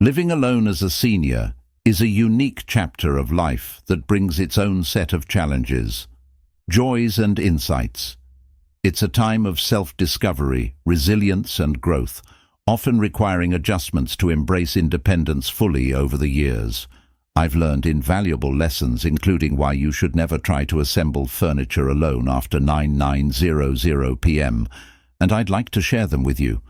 Living alone as a senior is a unique chapter of life that brings its own set of challenges, joys and insights. It's a time of self-discovery, resilience and growth, often requiring adjustments to embrace independence fully over the years. I've learned invaluable lessons, including why you should never try to assemble furniture alone after 9:00 p.m., and I'd like to share them with you.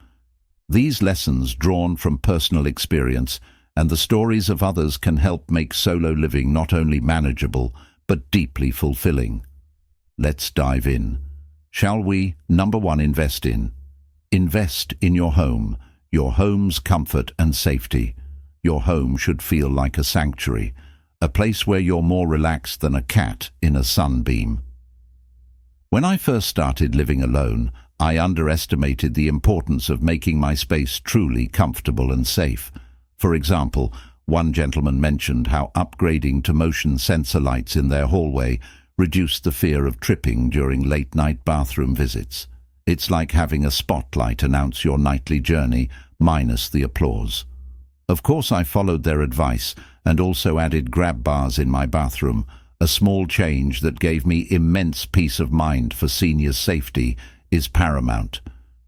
These lessons, drawn from personal experience and the stories of others, can help make solo living not only manageable, but deeply fulfilling. Let's dive in. Shall we? Number 1, invest in. Invest in your home, your home's comfort and safety. Your home should feel like a sanctuary, a place where you're more relaxed than a cat in a sunbeam. When I first started living alone, I underestimated the importance of making my space truly comfortable and safe. For example, one gentleman mentioned how upgrading to motion sensor lights in their hallway reduced the fear of tripping during late-night bathroom visits. It's like having a spotlight announce your nightly journey, minus the applause. Of course, I followed their advice and also added grab bars in my bathroom, a small change that gave me immense peace of mind. For seniors' safety is paramount,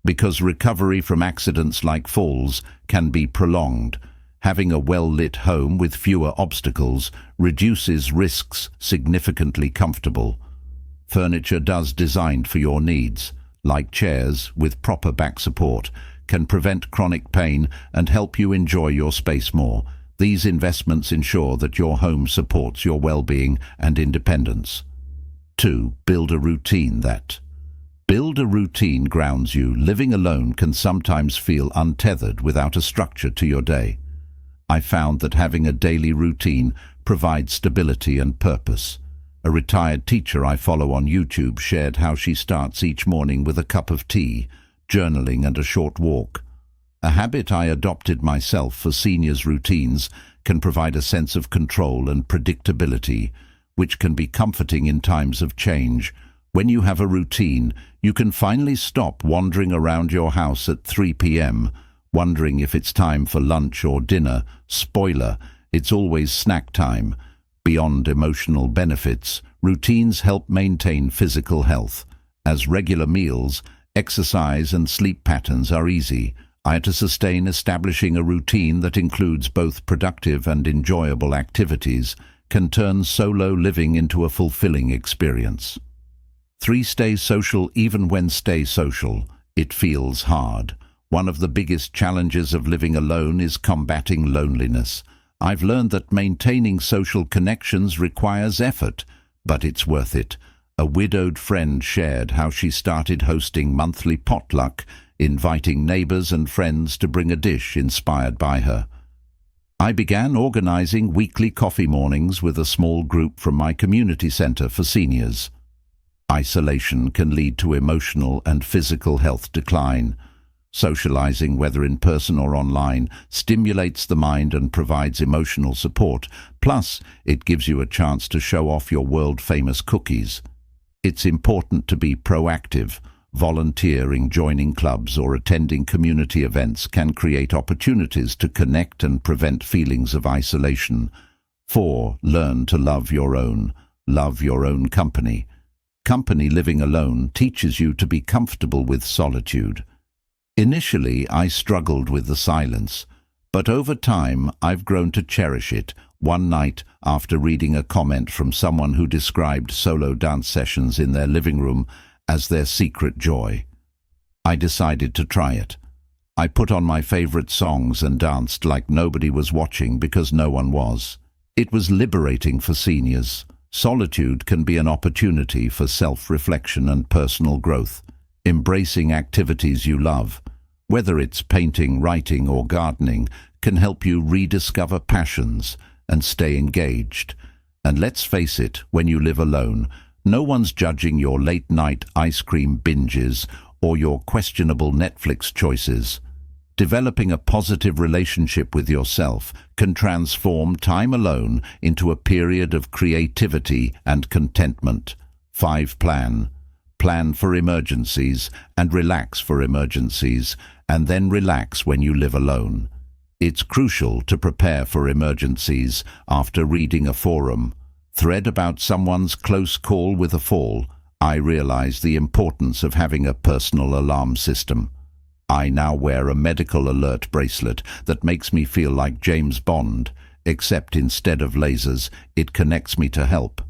because recovery from accidents like falls can be prolonged. Having a well-lit home with fewer obstacles reduces risks significantly. Comfortable furniture designed for your needs, like chairs with proper back support, can prevent chronic pain and help you enjoy your space more. These investments ensure that your home supports your well-being and independence. 2. Build a routine that. Build a routine grounds you. Living alone can sometimes feel untethered without a structure to your day. I found that having a daily routine provides stability and purpose. A retired teacher I follow on YouTube shared how she starts each morning with a cup of tea, journaling and a short walk. A habit I adopted myself. For seniors, routines can provide a sense of control and predictability, which can be comforting in times of change. When you have a routine, you can finally stop wandering around your house at 3 p.m., wondering if it's time for lunch or dinner. Spoiler, it's always snack time. Beyond emotional benefits, routines help maintain physical health, as regular meals, exercise and sleep patterns are easy. I had to sustain establishing a routine that includes both productive and enjoyable activities can turn solo living into a fulfilling experience. 3. Stay social. Even when stay social, it feels hard. One of the biggest challenges of living alone is combating loneliness. I've learned that maintaining social connections requires effort, but it's worth it. A widowed friend shared how she started hosting monthly potluck, inviting neighbors and friends to bring a dish inspired by her. I began organizing weekly coffee mornings with a small group from my community center for seniors. Isolation can lead to emotional and physical health decline. Socializing, whether in person or online, stimulates the mind and provides emotional support. Plus, it gives you a chance to show off your world-famous cookies. It's important to be proactive. Volunteering, joining clubs, or attending community events can create opportunities to connect and prevent feelings of isolation. 4. Learn to love your own. Love your own company. Company. Living alone teaches you to be comfortable with solitude. Initially, I struggled with the silence, but over time I've grown to cherish it. One night, after reading a comment from someone who described solo dance sessions in their living room as their secret joy, I decided to try it. I put on my favorite songs and danced like nobody was watching because no one was. It was liberating. For seniors, solitude can be an opportunity for self-reflection and personal growth. Embracing activities you love, whether it's painting, writing, or gardening, can help you rediscover passions and stay engaged. And let's face it, when you live alone, no one's judging your late-night ice cream binges or your questionable Netflix choices. Developing a positive relationship with yourself can transform time alone into a period of creativity and contentment. 5. Plan. Plan for emergencies and relax for emergencies, and then relax when you live alone. It's crucial to prepare for emergencies after reading a forum thread about someone's close call with a fall. I realize the importance of having a personal alarm system. I now wear a medical alert bracelet that makes me feel like James Bond, except instead of lasers, it connects me to help.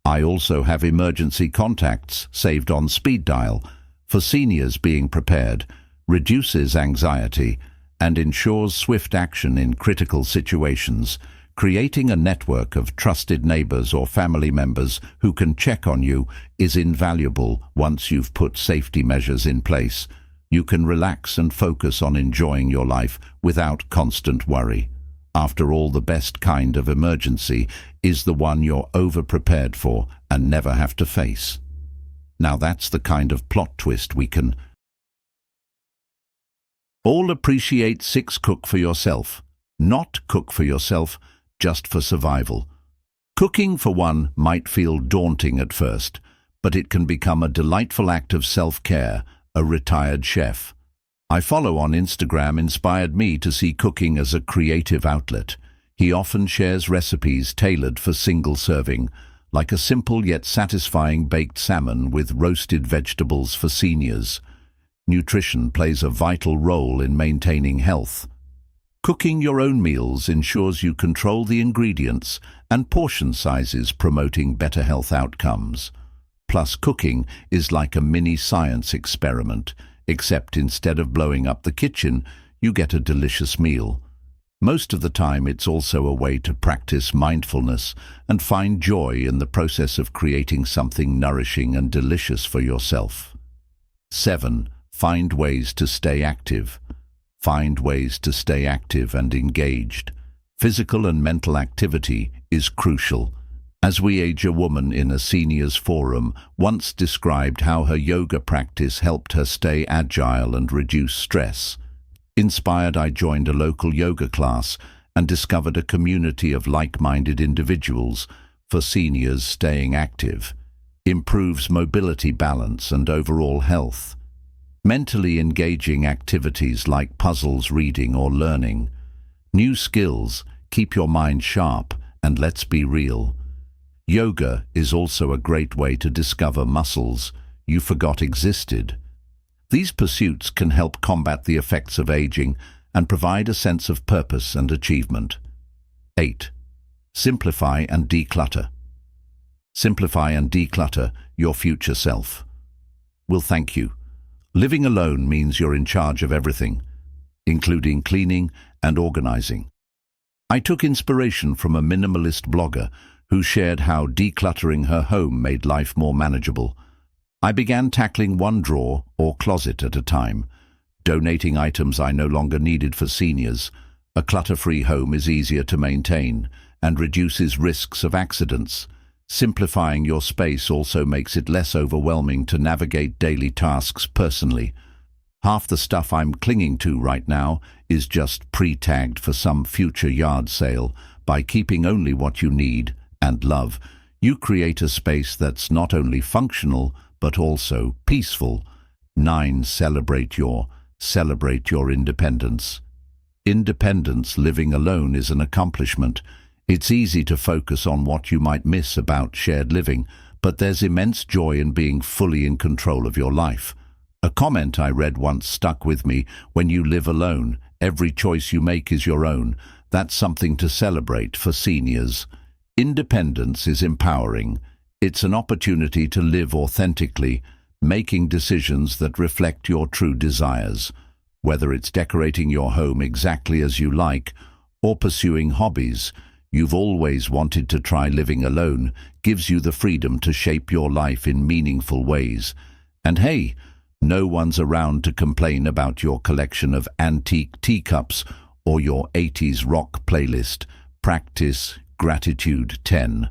I also have emergency contacts saved on speed dial. For seniors, being prepared reduces anxiety and ensures swift action in critical situations. Creating a network of trusted neighbors or family members who can check on you is invaluable. Once you've put safety measures in place, you can relax and focus on enjoying your life without constant worry. After all, the best kind of emergency is the one you're over-prepared for and never have to face. Now that's the kind of plot twist we can all appreciate. 6. Cook for yourself. Not cook for yourself, just for survival. Cooking for one might feel daunting at first, but it can become a delightful act of self-care. A retired chef I follow on Instagram inspired me to see cooking as a creative outlet. He often shares recipes tailored for single serving, like a simple yet satisfying baked salmon with roasted vegetables for seniors. Nutrition plays a vital role in maintaining health. Cooking your own meals ensures you control the ingredients and portion sizes, promoting better health outcomes. Plus, cooking is like a mini science experiment, except instead of blowing up the kitchen, you get a delicious meal. Most of the time, it's also a way to practice mindfulness and find joy in the process of creating something nourishing and delicious for yourself. 7. Find ways to stay active. Find ways to stay active and engaged. Physical and mental activity is crucial. As we age, a woman in a seniors forum once described how her yoga practice helped her stay agile and reduce stress. Inspired, I joined a local yoga class and discovered a community of like-minded individuals. For seniors, staying active improves mobility, balance, and overall health. Mentally engaging activities like puzzles, reading, or learning new skills keep your mind sharp. And let's be real, yoga is also a great way to discover muscles you forgot existed. These pursuits can help combat the effects of aging and provide a sense of purpose and achievement. 8. Simplify and declutter. Simplify and declutter. Your future self will thank you. Living alone means you're in charge of everything, including cleaning and organizing. I took inspiration from a minimalist blogger who shared how decluttering her home made life more manageable. I began tackling one drawer or closet at a time, donating items I no longer needed for seniors. A clutter-free home is easier to maintain and reduces risks of accidents. Simplifying your space also makes it less overwhelming to navigate daily tasks personally. Half the stuff I'm clinging to right now is just pre-tagged for some future yard sale. By keeping only what you need and love, you create a space that's not only functional but also peaceful. 9. Celebrate your independence. Independence. Living alone is an accomplishment. It's easy to focus on what you might miss about shared living, but there's immense joy in being fully in control of your life. A comment I read once stuck with me: when you live alone, every choice you make is your own. That's something to celebrate for seniors. Independence is empowering. It's an opportunity to live authentically, making decisions that reflect your true desires. Whether it's decorating your home exactly as you like or pursuing hobbies you've always wanted to try, living alone gives you the freedom to shape your life in meaningful ways. And hey, no one's around to complain about your collection of antique teacups or your 80s rock playlist. Practice gratitude. 10.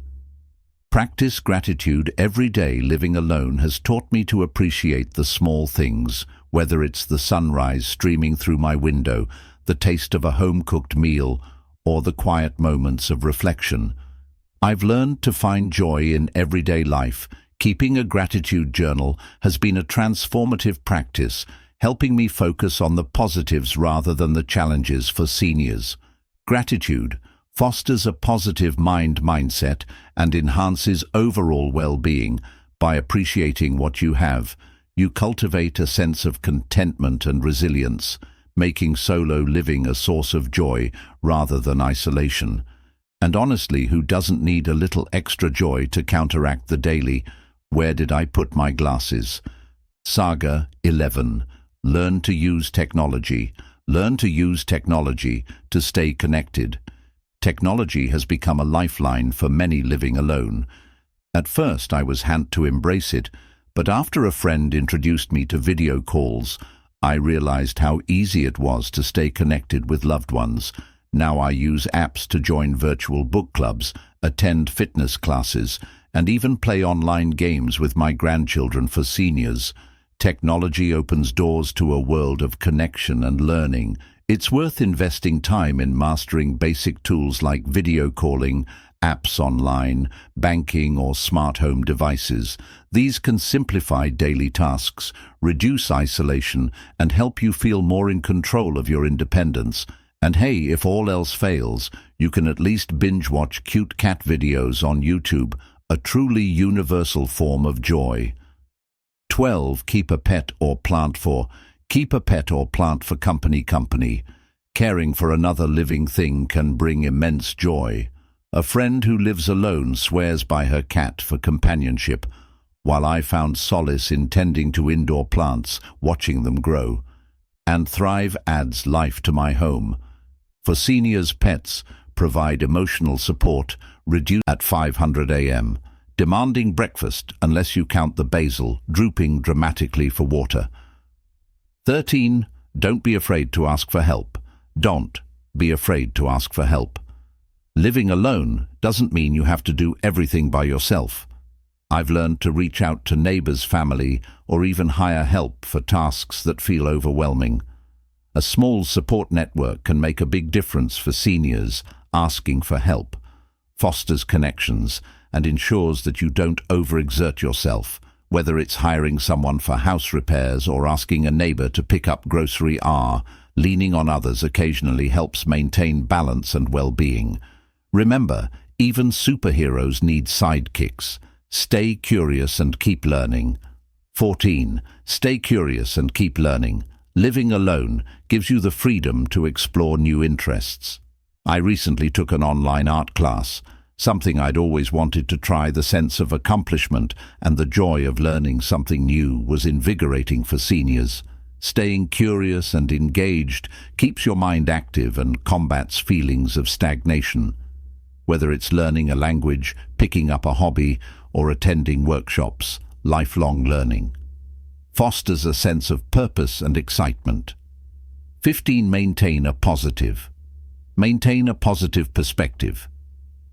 Practice gratitude every day. Living alone has taught me to appreciate the small things, whether it's the sunrise streaming through my window, the taste of a home-cooked meal, or the quiet moments of reflection. I've learned to find joy in everyday life. Keeping a gratitude journal has been a transformative practice, helping me focus on the positives rather than the challenges for seniors. Gratitude fosters a positive mindset and enhances overall well-being. By appreciating what you have, you cultivate a sense of contentment and resilience, making solo living a source of joy rather than isolation. And honestly, who doesn't need a little extra joy to counteract the daily, "Where did I put my glasses?" Saga 11. Learn to use technology. Learn to use technology to stay connected. Technology has become a lifeline for many living alone. At first I was hesitant to embrace it, but after a friend introduced me to video calls, I realized how easy it was to stay connected with loved ones. Now I use apps to join virtual book clubs, attend fitness classes, and even play online games with my grandchildren. For seniors, technology opens doors to a world of connection and learning. It's worth investing time in mastering basic tools like video calling, apps online, banking, or smart home devices. These can simplify daily tasks, reduce isolation, and help you feel more in control of your independence. And hey, if all else fails, you can at least binge-watch cute cat videos on YouTube, a truly universal form of joy. 12. Keep a pet or plant for. Keep a pet or plant for company. Caring for another living thing can bring immense joy. A friend who lives alone swears by her cat for companionship, while I found solace in tending to indoor plants, watching them grow. And Thrive adds life to my home. For seniors, pets provide emotional support, reduce at 500 a.m., demanding breakfast unless you count the basil, drooping dramatically for water. 13. Don't be afraid to ask for help. Don't be afraid to ask for help. Living alone doesn't mean you have to do everything by yourself. I've learned to reach out to neighbors, family, or even hire help for tasks that feel overwhelming. A small support network can make a big difference for seniors. Asking for help fosters connections and ensures that you don't overexert yourself, whether it's hiring someone for house repairs or asking a neighbor to pick up grocery. Leaning on others occasionally helps maintain balance and well-being. Remember, even superheroes need sidekicks. Stay curious and keep learning. 14. Stay curious and keep learning. Living alone gives you the freedom to explore new interests. I recently took an online art class, something I'd always wanted to try. The sense of accomplishment and the joy of learning something new was invigorating for seniors. Staying curious and engaged keeps your mind active and combats feelings of stagnation. Whether it's learning a language, picking up a hobby, or attending workshops, lifelong learning fosters a sense of purpose and excitement. 15. Maintain a positive perspective.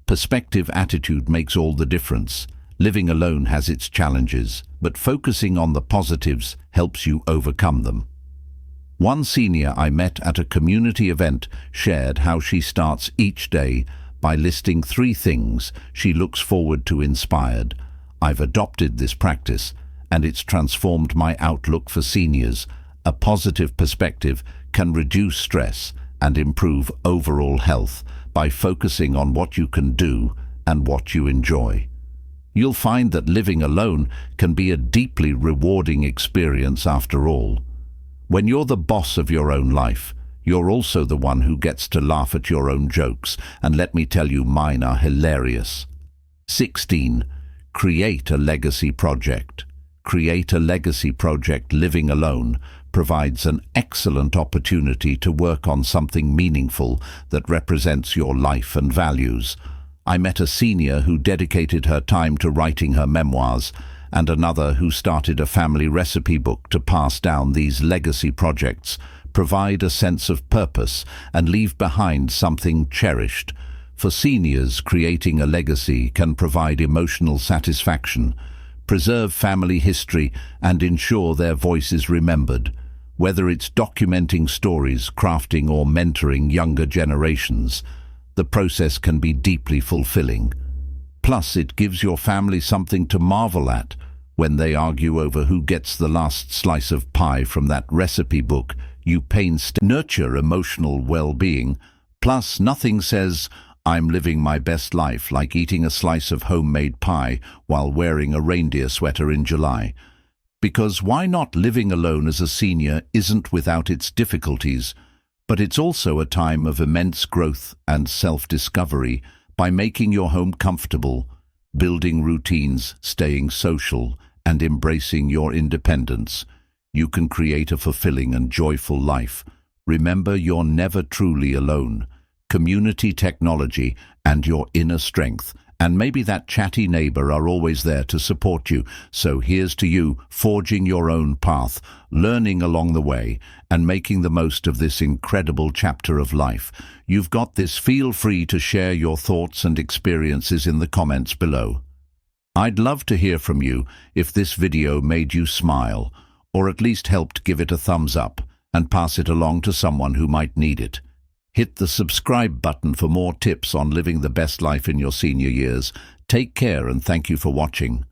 Perspective attitude makes all the difference. Living alone has its challenges, but focusing on the positives helps you overcome them. One senior I met at a community event shared how she starts each day by listing 3 things she looks forward to. Inspired. I've adopted this practice, and it's transformed my outlook for seniors. A positive perspective can reduce stress and improve overall health by focusing on what you can do and what you enjoy. You'll find that living alone can be a deeply rewarding experience after all. When you're the boss of your own life, you're also the one who gets to laugh at your own jokes, and let me tell you, mine are hilarious. 16. Create a legacy project. Create a legacy project. Living alone provides an excellent opportunity to work on something meaningful that represents your life and values. I met a senior who dedicated her time to writing her memoirs, and another who started a family recipe book to pass down. These legacy projects provide a sense of purpose and leave behind something cherished. For seniors, creating a legacy can provide emotional satisfaction, preserve family history, and ensure their voice is remembered. Whether it's documenting stories, crafting, or mentoring younger generations, the process can be deeply fulfilling. Plus, it gives your family something to marvel at, when they argue over who gets the last slice of pie from that recipe book you painstakingly nurture emotional well-being. Plus, nothing says, "I'm living my best life," like eating a slice of homemade pie while wearing a reindeer sweater in July. Because why not? Living alone as a senior isn't without its difficulties, but it's also a time of immense growth and self-discovery. By making your home comfortable, building routines, staying social, and embracing your independence, you can create a fulfilling and joyful life. Remember, you're never truly alone. Community, technology, and your inner strength, and maybe that chatty neighbor are always there to support you. So here's to you, forging your own path, learning along the way, and making the most of this incredible chapter of life. You've got this. Feel free to share your thoughts and experiences in the comments below. I'd love to hear from you if this video made you smile, or at least helped. Give it a thumbs up and pass it along to someone who might need it. Hit the subscribe button for more tips on living the best life in your senior years. Take care and thank you for watching.